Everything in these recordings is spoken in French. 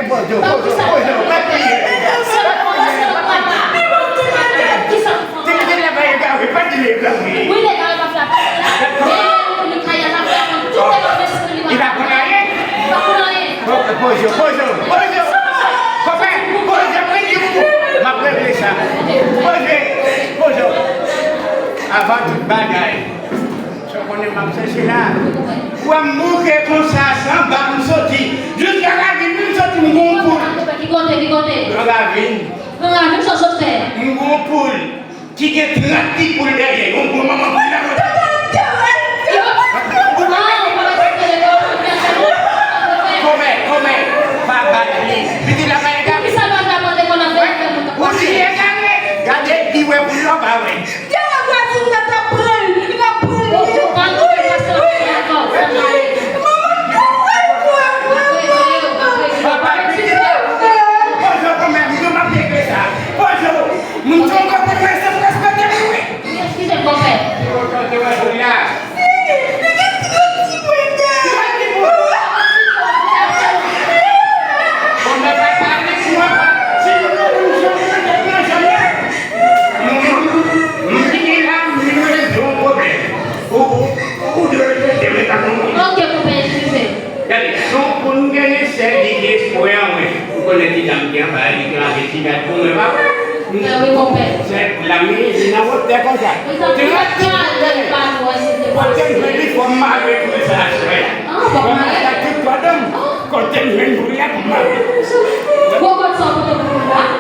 bonjour. Avant toute bagaille, je connais ma chercher là. Pour mourir comme ça, sans bas, nous sortir. Jusqu'à la vie, nous sortir mon bon poule. Qui compte? Dans la vie. Dans la vie, ça saute faire. Mon bon poule. Qui est 30 poules derrière. Mon bon maman poule là. Comment? Papa, dis la main. Qui ça va demander qu'on a fait? Où c'est gagné? Gade, dis ouais pour l'homme, ouais.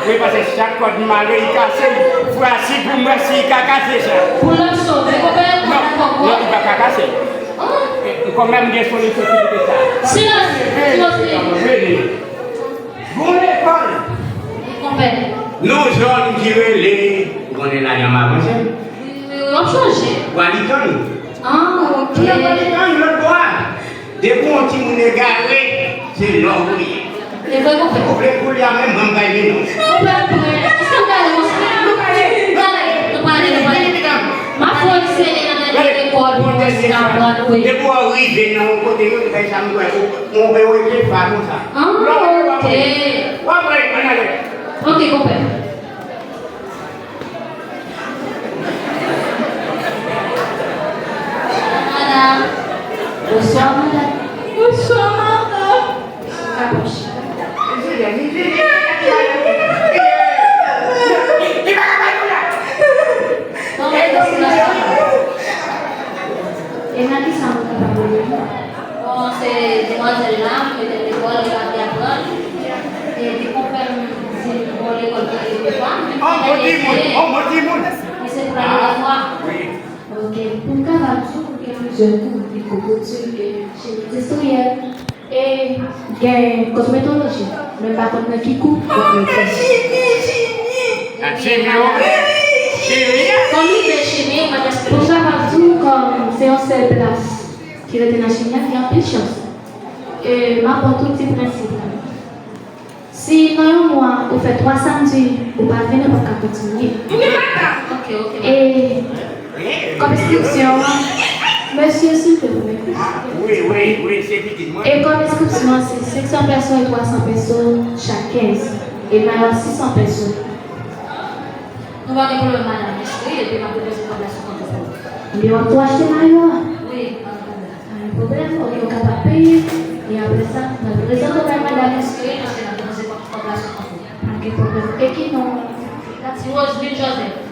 Oui, parce que chaque code malgré il casse, voici pour moi si il a cassé ça. Pour le sauver, non, il va pas casser. Quand même, il y a son équipe de ça. Silence. Bon l'école. Nous jeunes qui relèvent, on est là, il y a ma voisine. On change. Waliton. Ok. Waliton, le droit. Des bons qui nous garé, c'est l'or. Les vrais compères. Vous voulez pour lui même, on va y venir. Est-ce qu'on va ma foi, c'est l'école. De pour arriver dans le côté de la chambre, on va y faire comme ça. Ah, ok. Ok, compère. Madame. Bonsoir, madame. Bonsoir, madame. Approche. Et là, qui s'en va? Bon, c'est demoiselle là, qui est de l'école, qui va apprendre. Et puis, compère, c'est pour l'école qui est pas. Oh, mon Dieu. Mais c'est pour la nouvelle fois. Oui. Ok. Pour Cavatou, il y a plusieurs cours de cocotier chez les historiens. Et il y a cosmétologie. Mais pas comme le qui coupe. Comme il est chimie, pour Cavatou, comme c'est en seule place qui est dans la chimie, il y a plus de chance. Et ma pour tout petit principe. Si dans un mois, vous faites 3 samedis, vous ne pouvez pas continuer. Ok. Et comme inscription, monsieur, s'il te plaît. Oui, c'est petit. Et comme inscription, c'est 500 personnes et 300 personnes chaque 15. Et maintenant 600 personnes. Nous allons aller pour le madame. Oui, et puis ma proposer pour la seconde. Mais on doit acheter maillot. Oui. Pas de problème, on est capable de payer. Et après ça, on a besoin de faire madame inscrire parce qu'elle a demandé pour la seconde. Pas de problème. Et qui non? C'est Roselyne Joseph.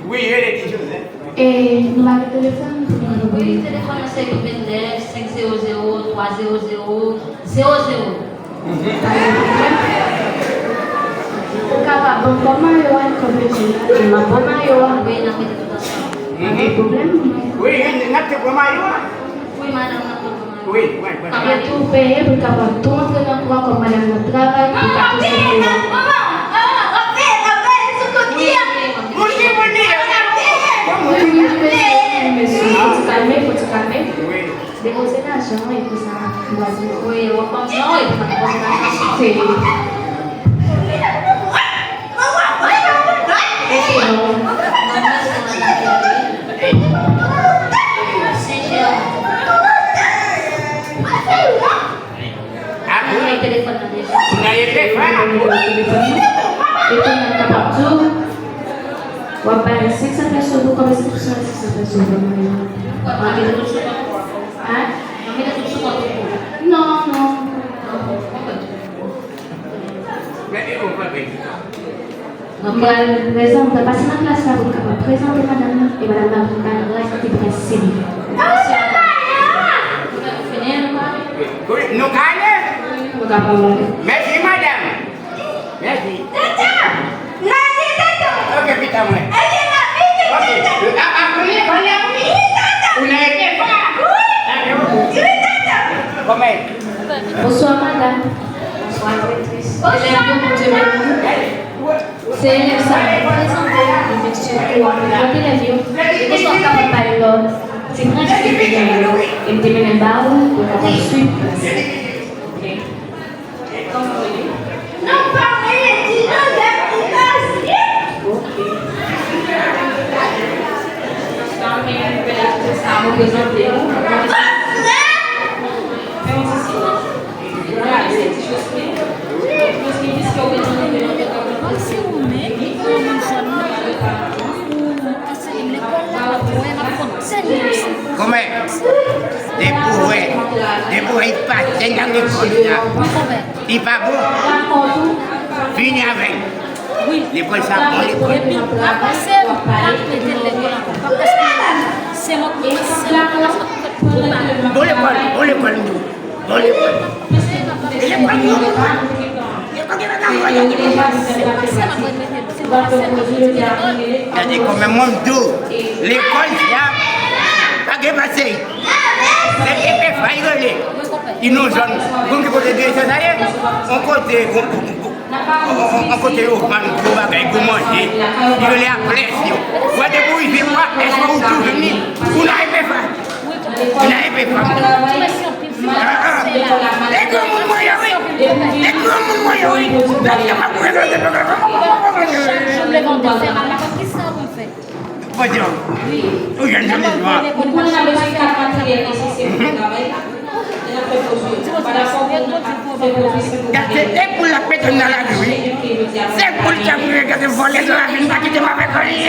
Oui, elle est Joseph. Et nous avons le téléphone. Oui, le téléphone c'est 29 500 300 00. Capable comment il y a comme je ma comment il y a oui n'a pas de problème oui n'a pas de problème oui madame oui tout payer pour capable tout entrer dans toi comme madame le travail pour capable faut te calmer déposer l'argent et tout ça oui on pense non et puis on déposer l'argent 500 personnes, vous commencez tout ça à 600 personnes. Hein? Non, non. Donc, on va passer dans la classe là, vous pouvez présenter madame et madame va rester pressée. Nous gagnons. Merci madame. Merci. Ok, putain, moi. Ok. Vous n'avez pas. Comment? Bonsoir madame. Bonsoir directrice. C'est l'élève ça. Présentez monsieur pour présenter la vie. Et bonsoir campagne. C'est grand qui est bien. Et me démène un bar pour avoir suite. Non, pas les Comment? Des bourrées pas dans l'école. Il pas bon. Fini avec. Oui. L'école ça bon l'école. Et puis après c'est la péter l'école encore parce que c'est moi qui c'est la Bon l'école nous. Bon l'école. C'est comme un monde d'eau. L'école, pas de passer. C'est épais, failli. Ils nous ont, comme vous pouvez dire, on côté au pan, vous manger. Ils les appellent. Vous avez vous, il fait quoi? Est-ce que vous trouvez venir? Vous n'avez pas. Vous n'avez pas. Les gros moyens, les gros moyens. je voulais vendre des fer à la qui ça on fait. Pas de oui. Oui, je ne sais pas. C'est pour la péter dans la rue. C'est pour le tabouret que je volais dans la ville, pas qui te m'avait connu.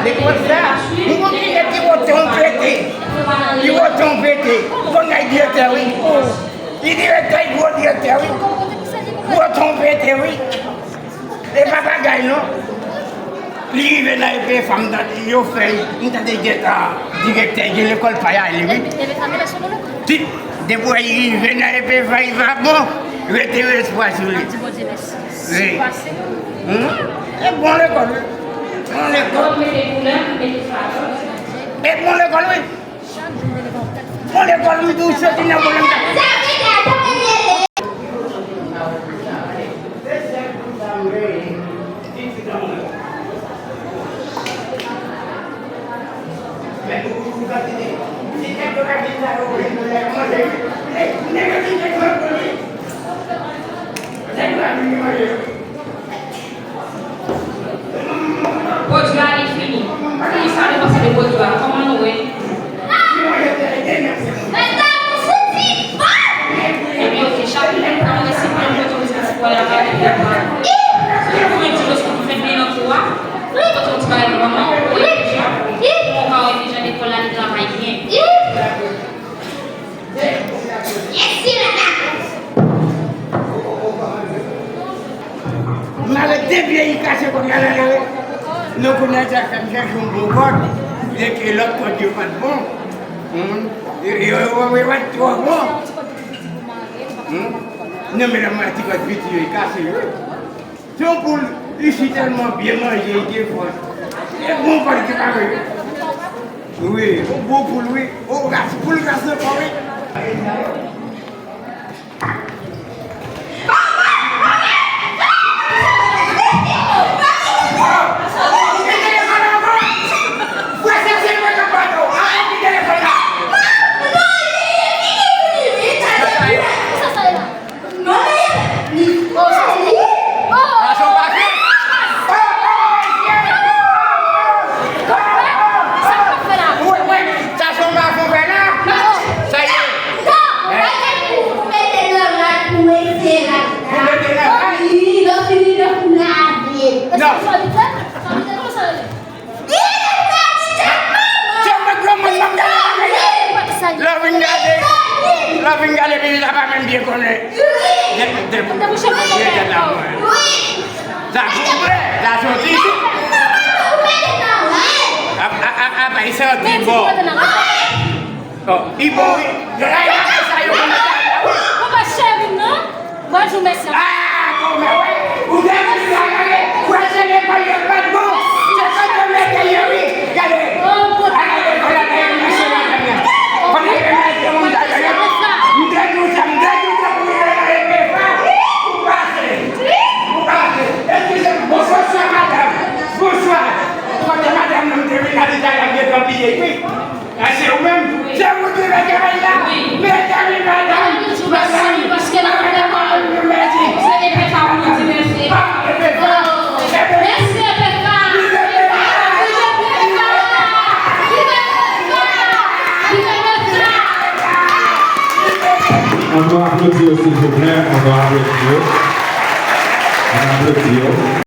Les contrats, nous avons dit qu'ils vont tomber. Ils vont tomber. On a directeur, oui. Il directeur, il va directeur, oui. Ils vont tomber, oui. Les papas gagnent, non? Lui, il a été femme il a fait, il a été directeur de l'école Paya, oui. Si, depuis qu'il vient à l'épée, il va bon, il va être espoir sur lui. Oui. C'est bon l'école. Bon l'école. Et bon l'école, oui. Bon l'école, oui, tout ce qui n'a pas Bodois est fini. Il fallait passer le bodois. Comment nous est? Et puis, ok, chaque fois, on essaie de prendre le bodois pour la faire des préparer. Si vous faites des choses que vous faites bien dans toi, quand on travaille vraiment, on va déjà l'école là, il travaille bien. On a le dévié, il cache qu'on a la nous connaissons un bon code, et que l'autre code n'est pas bon. Et on va être trop bon. Non, mais la maladie va vite casser. Si on peut ici tellement bien manger, il est fort. Et bon code qui va arriver. Oui, bon pour lui, pour le garçon, oui. l'as vu gagner, il n'a pas même bien connu. Ça coupe, la sortie. Ah, bah, il sort du bord. Oh, il bon, il Comment chérie, non? Moi, je vous mets ça. ah, comme ouais. Vous avez dit, vous avez pas eu pas de bon. C'est ça que le mec a eu. Regardez. C'est vous-même, c'est vous qui l'avez là. Mais t'arrives madame. Parce que là, c'est les pétards pour nous dire merci. Merci, pétards. On doit applaudir s'il vous plaît, on doit applaudir. On applaudit.